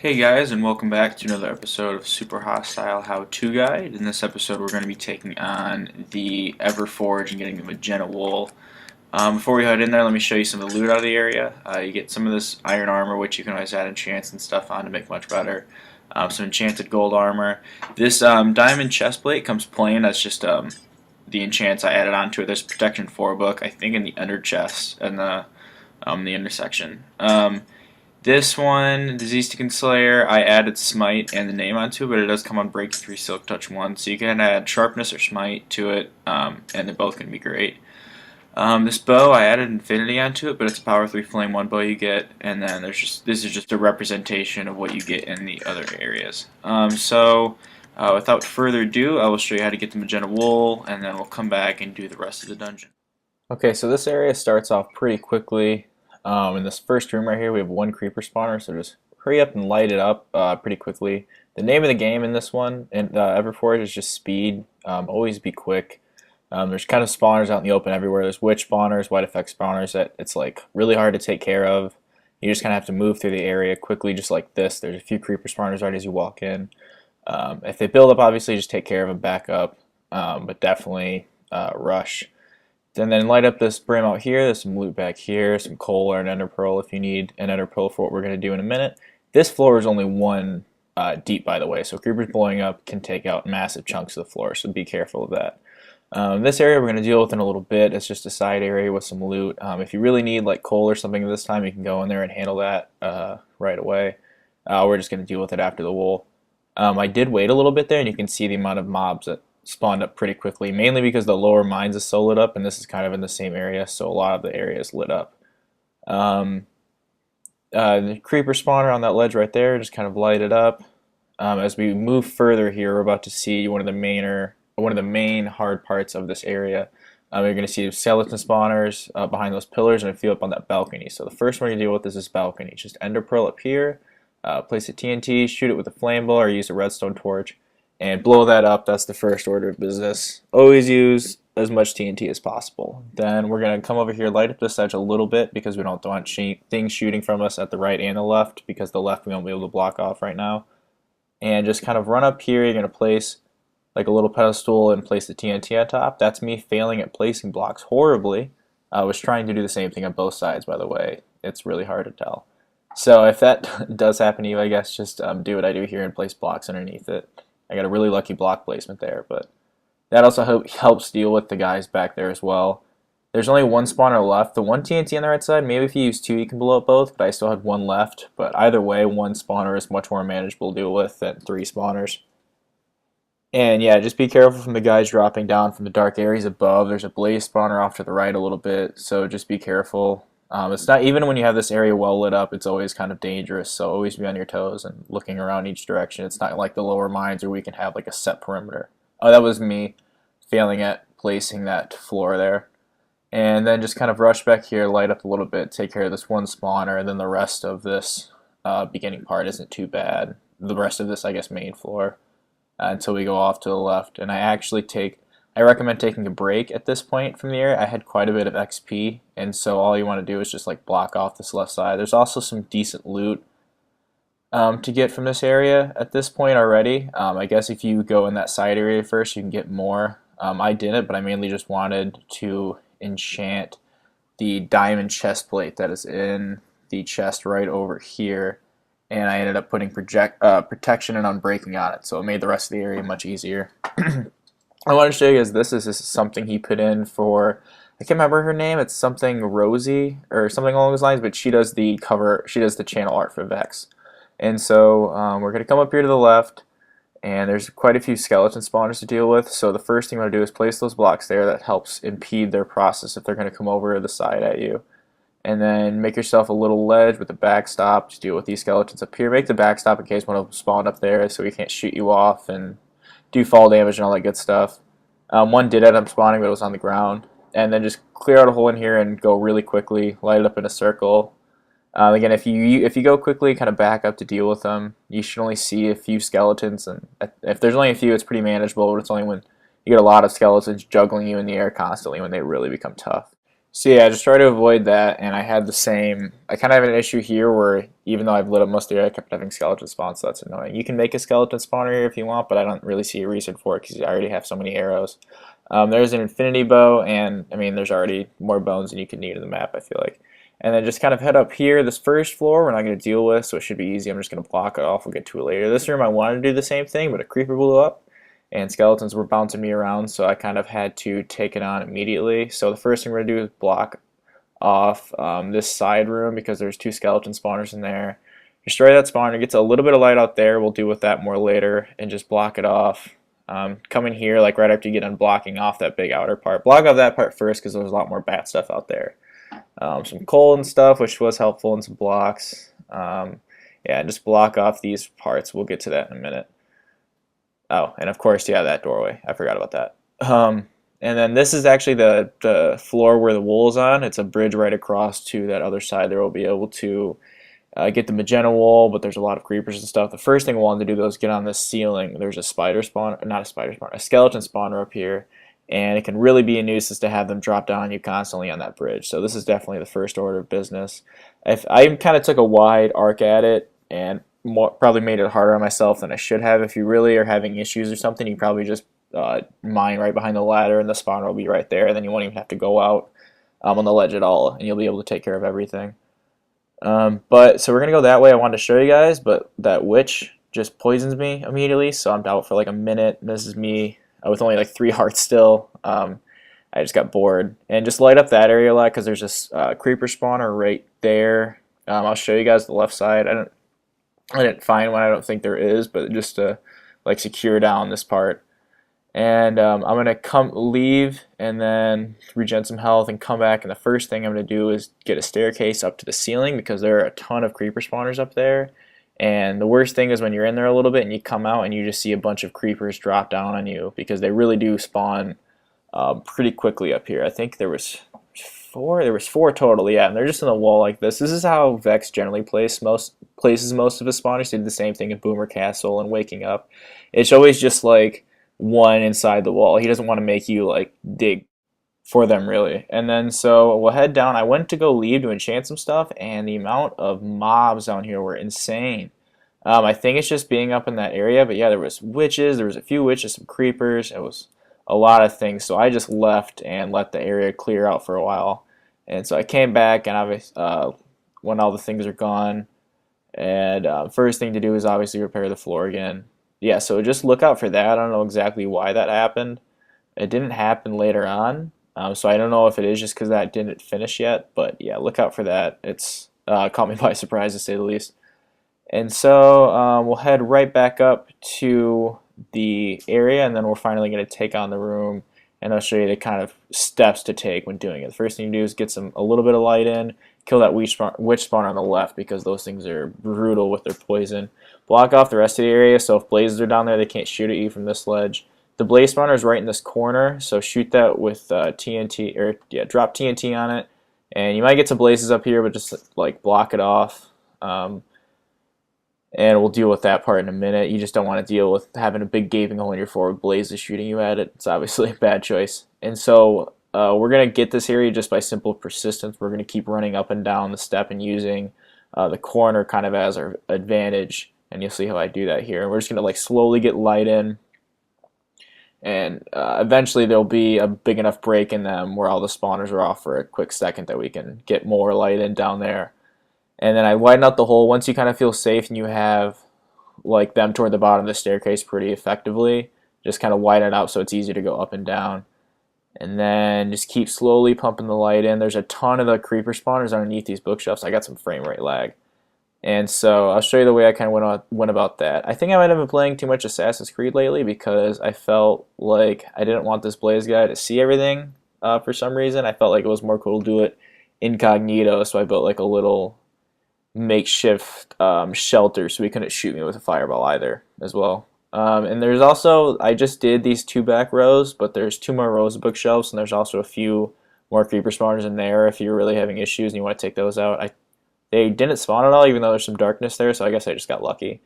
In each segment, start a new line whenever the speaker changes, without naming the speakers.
Hey guys, and welcome back to another episode of Super Hostile How-To Guide. In this episode, we're going to be taking on the Everforge and getting the Magenta wool. Before we head in there, let me show you some of the loot out of the area. You get some of this iron armor, which you can always add enchants and stuff on to make much better. Some enchanted gold armor. This diamond chestplate comes plain. That's just the enchants I added onto it. There's Protection 4 book, I think, in the under chest and the intersection. This one, Disease Taken Slayer, I added Smite and the name onto it, but it does come on Break 3 Silk Touch 1, so you can add Sharpness or Smite to it, and they're both going to be great. This bow, I added Infinity onto it, but it's a Power 3 Flame 1 bow you get, and then this is just a representation of what you get in the other areas. Without further ado, I will show you how to get the Magenta wool, and then we'll come back and do the rest of the dungeon. Okay, so this area starts off pretty quickly. In this first room right here, we have one creeper spawner, so just hurry up and light it up pretty quickly. The name of the game in this one, in Everforge, is just speed. Always be quick. There's kind of spawners out in the open everywhere. There's witch spawners, white effect spawners that it's like really hard to take care of. You just kind of have to move through the area quickly, just like this. There's a few creeper spawners right as you walk in. If they build up, obviously just take care of them, back up, but definitely rush. And then light up this brim out here. There's some loot back here, some coal or an ender pearl if you need an ender pearl for what we're going to do in a minute. This floor is only one deep, by the way, so creepers blowing up can take out massive chunks of the floor, so be careful of that. This area we're going to deal with in a little bit. It's just a side area with some loot. If you really need like coal or something this time, you can go in there and handle that right away. We're just going to deal with it after the wool. I did wait a little bit there, and you can see the amount of mobs that spawned up pretty quickly, mainly because the lower mines is so lit up, and this is kind of in the same area, so a lot of the area is lit up. The creeper spawner on that ledge right there, just kind of light it up. As we move further here, we're about to see one of the main hard parts of this area. You're going to see skeleton spawners behind those pillars and a few up on that balcony. So the first one you deal with is this balcony. Just ender pearl up here, place a TNT, shoot it with a flame bow, or use a redstone torch, and blow that up. That's the first order of business. Always use as much TNT as possible. Then we're going to come over here, light up this edge a little bit because we don't want things shooting from us at the right and the left, because the left we won't be able to block off right now. And just kind of run up here. You're going to place like a little pedestal and place the TNT on top. That's me failing at placing blocks horribly. I was trying to do the same thing on both sides, by the way. It's really hard to tell. So if that does happen to you, I guess just do what I do here and place blocks underneath it. I got a really lucky block placement there, but that also helps deal with the guys back there as well. There's only one spawner left. The one TNT on the right side, maybe if you use two you can blow up both, but I still had one left. But either way, one spawner is much more manageable to deal with than three spawners. And yeah, just be careful from the guys dropping down from the dark areas above. There's a blaze spawner off to the right a little bit, so just be careful. It's not, even when you have this area well lit up, it's always kind of dangerous, so always be on your toes and looking around each direction. It's not like the lower mines where we can have like a set perimeter. Oh, that was me failing at placing that floor there. And then just kind of rush back here, light up a little bit, take care of this one spawner, and then the rest of this beginning part isn't too bad. The rest of this, I guess, main floor until we go off to the left. And I recommend taking a break at this point from the area. I had quite a bit of XP, and so all you want to do is just like block off this left side. There's also some decent loot to get from this area at this point already. I guess if you go in that side area first, you can get more. I didn't, but I mainly just wanted to enchant the diamond chest plate that is in the chest right over here, and I ended up putting protection and unbreaking on it, so it made the rest of the area much easier. I want to show you guys this is something he put in for, I can't remember her name, it's something Rosie or something along those lines, but she does the channel art for Vex. And so we're going to come up here to the left, and there's quite a few skeleton spawners to deal with, so the first thing I'm going to do is place those blocks there. That helps impede their process if they're going to come over the side at you. And then make yourself a little ledge with a backstop to deal with these skeletons up here. Make the backstop in case one of them spawned up there so he can't shoot you off and do fall damage and all that good stuff. One did end up spawning, but it was on the ground. And then just clear out a hole in here and go really quickly, light it up in a circle. Again, if you go quickly, kind of back up to deal with them, you should only see a few skeletons. And if there's only a few, it's pretty manageable, but it's only when you get a lot of skeletons juggling you in the air constantly when they really become tough. So yeah, just try to avoid that, and I had the same. I kind of have an issue here where even though I've lit up most of the area, I kept having skeleton spawns, so that's annoying. You can make a skeleton spawner here if you want, but I don't really see a reason for it because I already have so many arrows. There's an infinity bow, and I mean, there's already more bones than you could need in the map, I feel like. And then just kind of head up here. This first floor we're not going to deal with, so it should be easy. I'm just going to block it off. We'll get to it later. This room I wanted to do the same thing, but a creeper blew up and skeletons were bouncing me around, so I kind of had to take it on immediately. So the first thing we're going to do is block off this side room because there's two skeleton spawners in there. Destroy that spawner, gets a little bit of light out there. We'll deal with that more later and just block it off. Come in here like right after you get done blocking off that big outer part. Block off that part first because there's a lot more bat stuff out there. Some coal and stuff, which was helpful, and some blocks. Yeah, just block off these parts. We'll get to that in a minute. Oh, and of course, yeah, that doorway. I forgot about that. And then this is actually the floor where the wool is on. It's a bridge right across to that other side. There we'll be able to get the magenta wool, but there's a lot of creepers and stuff. The first thing we wanted to do though is get on this ceiling. There's a spider spawn, not a spider spawn, a skeleton spawner up here, and it can really be a nuisance to have them drop down on you constantly on that bridge. So this is definitely the first order of business. If I kind of took a wide arc at it and probably made it harder on myself than I should have. If you really are having issues or something, you probably just mine right behind the ladder and the spawner will be right there, and then you won't even have to go out on the ledge at all, and you'll be able to take care of everything. But so we're gonna go that way. I wanted to show you guys, but that witch just poisons me immediately, so I'm out for like a minute. This is me with only like 3 hearts still. I just got bored, and just light up that area a lot because there's this creeper spawner right there. I'll show you guys the left side. I didn't find one. I don't think there is, but just to like secure down this part. And I'm gonna leave and then regen some health and come back. And the first thing I'm gonna do is get a staircase up to the ceiling because there are a ton of creeper spawners up there. And the worst thing is when you're in there a little bit and you come out and you just see a bunch of creepers drop down on you because they really do spawn pretty quickly up here. I think there was 4. There was 4 total, yeah, and they're just in the wall like this. This is how Vex generally places most of his spawners. He did the same thing in Boomer Castle and Waking Up. It's always just like one inside the wall. He doesn't want to make you like dig for them really. And then so we'll head down. I went to go leave to enchant some stuff, and the amount of mobs down here were insane. I think it's just being up in that area, but yeah, there was witches. There was a few witches, some creepers. It was a lot of things. So I just left and let the area clear out for a while. And so I came back, and obviously when all the things are gone, and first thing to do is obviously repair the floor again. Yeah, so just look out for that. I don't know exactly why that happened. It didn't happen later on, so I don't know if it is just because that didn't finish yet. But yeah, look out for that. It's caught me by surprise to say the least. And so we'll head right back up to the area, and then we're finally going to take on the room, and I'll show you the kind of steps to take when doing it. The first thing you do is get a little bit of light in, kill that witch spawner on the left because those things are brutal with their poison. Block off the rest of the area, so if blazes are down there, they can't shoot at you from this ledge. The blaze spawner is right in this corner, so shoot that with TNT, or yeah, drop TNT on it, and you might get some blazes up here, but just like block it off. And we'll deal with that part in a minute. You just don't want to deal with having a big gaping hole in your floor with blazes shooting you at it. It's obviously a bad choice. And so we're going to get this area just by simple persistence. We're going to keep running up and down the step and using the corner kind of as our advantage. And you'll see how I do that here. We're just going to like slowly get light in. And eventually there'll be a big enough break in them where all the spawners are off for a quick second that we can get more light in down there. And then I widen out the hole. Once you kind of feel safe and you have like them toward the bottom of the staircase pretty effectively, just kind of widen it out so it's easy to go up and down. And then just keep slowly pumping the light in. There's a ton of the creeper spawners underneath these bookshelves. I got some frame rate lag. And so I'll show you the way I kind of went about that. I think I might have been playing too much Assassin's Creed lately because I felt like I didn't want this Blaze guy to see everything for some reason. I felt like it was more cool to do it incognito, so I built like a little makeshift shelter so he couldn't shoot me with a fireball either as well. And there's also, I just did these 2 back rows, but there's 2 more rows of bookshelves, and there's also a few more creeper spawners in there if you're really having issues and you want to take those out. They didn't spawn at all, even though there's some darkness there, so I guess I just got lucky.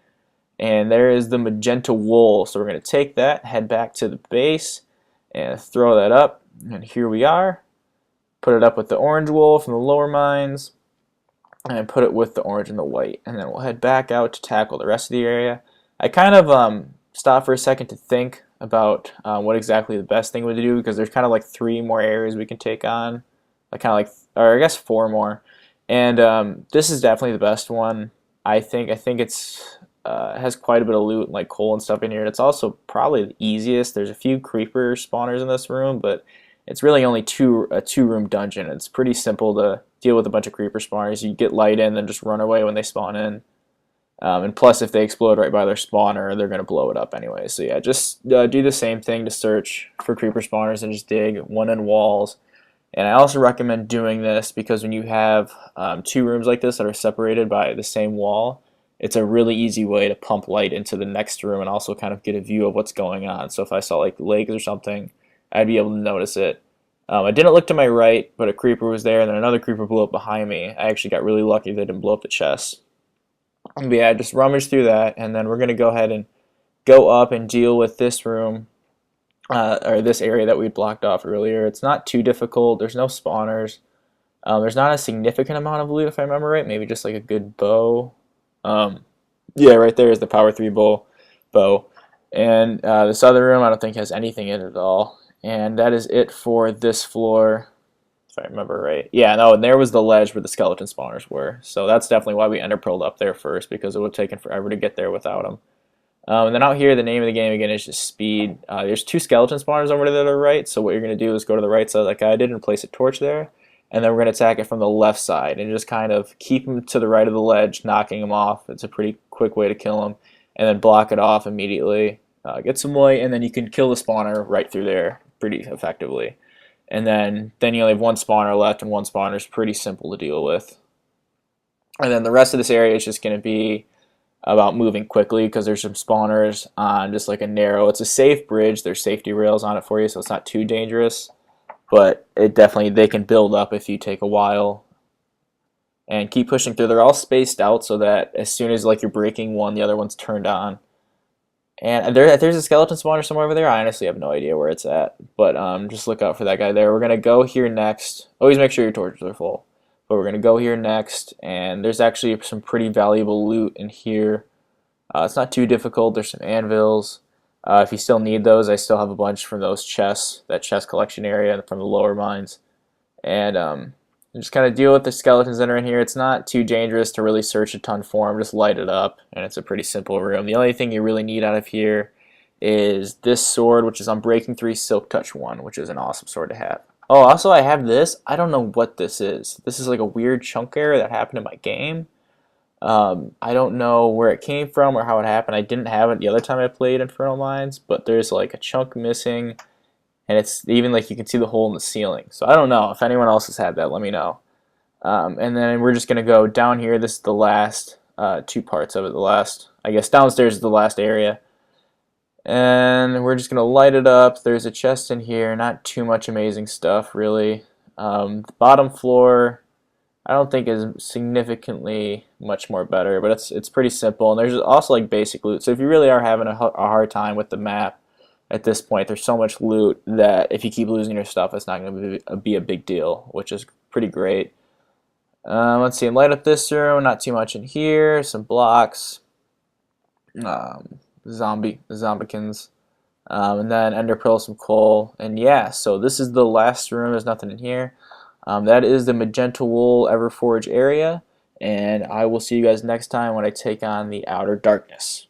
And there is the magenta wool, so we're going to take that, head back to the base, and throw that up, and here we are. put it up with the orange wool from the lower mines, and put it with the orange and the white. And then we'll head back out to tackle the rest of the area. I kind of stopped for a second to think about what exactly the best thing would do, because there's kind of like 3 more areas we can take on, like kind of like, or I guess 4 more. And this is definitely the best one. I think it's has quite a bit of loot, like coal and stuff in here. And it's also probably the easiest. There's a few creeper spawners in this room, but it's really only a 2-room dungeon. It's pretty simple to deal with a bunch of creeper spawners. You get light in, then just run away when they spawn in. And plus, if they explode right by their spawner, they're going to blow it up anyway. So yeah, just do the same thing to search for creeper spawners and just dig one in walls. And I also recommend doing this because when you have 2 rooms like this that are separated by the same wall, it's a really easy way to pump light into the next room and also kind of get a view of what's going on. So if I saw like legs or something, I'd be able to notice it. I didn't look to my right, but a creeper was there, and then another creeper blew up behind me. I actually got really lucky they didn't blow up the chest. But yeah, just rummage through that, and then we're going to go ahead and go up and deal with this room, or this area that we blocked off earlier. It's not too difficult. There's no spawners. There's not a significant amount of loot, if I remember right. Maybe just like a good bow. Yeah, right there is the power 3 bow. And this other room I don't think has anything in it at all. And that is it for this floor, if I remember right. Yeah, no, and there was the ledge where the skeleton spawners were. So that's definitely why we enderpearled up there first, because it would have taken forever to get there without them. And then out here, the name of the game again is just speed. There's 2 skeleton spawners over to the right, so what you're going to do is go to the right side like I did and place a torch there. And then we're going to attack it from the left side and just kind of keep them to the right of the ledge, knocking them off. It's a pretty quick way to kill them. And then block it off immediately. Get some light, and then you can kill the spawner right through there pretty effectively. And then you only have 1 spawner left, and 1 spawner is pretty simple to deal with. And then the rest of this area is just going to be about moving quickly, because there's some spawners on just like a narrow, it's a safe bridge, there's safety rails on it for you, so it's not too dangerous. But it definitely, they can build up if you take a while. And keep pushing through. They're all spaced out so that as soon as like you're breaking one, the other one's turned on. And there's a skeleton spawner somewhere over there. I honestly have no idea where it's at. But just look out for that guy there. We're going to go here next. Always make sure your torches are full. But we're going to go here next. And there's actually some pretty valuable loot in here. It's not too difficult. There's some anvils. If you still need those, I still have a bunch from those chests, that chest collection area from the lower mines. And just kind of deal with the skeletons that are in here. It's not too dangerous to really search a ton for them. Just light it up, and it's a pretty simple room. The only thing you really need out of here is this sword, which is Unbreaking 3 Silk Touch 1, which is an awesome sword to have. Oh, also I have this. I don't know what this is. This is like a weird chunk error that happened in my game. I don't know where it came from or how it happened. I didn't have it the other time I played Infernal Mines, but there's like a chunk missing. And it's even like you can see the hole in the ceiling. So I don't know. If anyone else has had that, let me know. And then we're just going to go down here. This is the last 2 parts of it. The last, I guess downstairs is the last area. And we're just going to light it up. There's a chest in here. Not too much amazing stuff, really. The bottom floor, I don't think is significantly much more better. But it's pretty simple. And there's also like basic loot. So if you really are having a hard time with the map, at this point, there's so much loot that if you keep losing your stuff, it's not going to be a big deal, which is pretty great. Let's see, light up this room, not too much in here, some blocks, zombikins, and then ender pearl, some coal, and yeah, so this is the last room, there's nothing in here. That is the Magenta Wool Everforge area, and I will see you guys next time when I take on the Outer Darkness.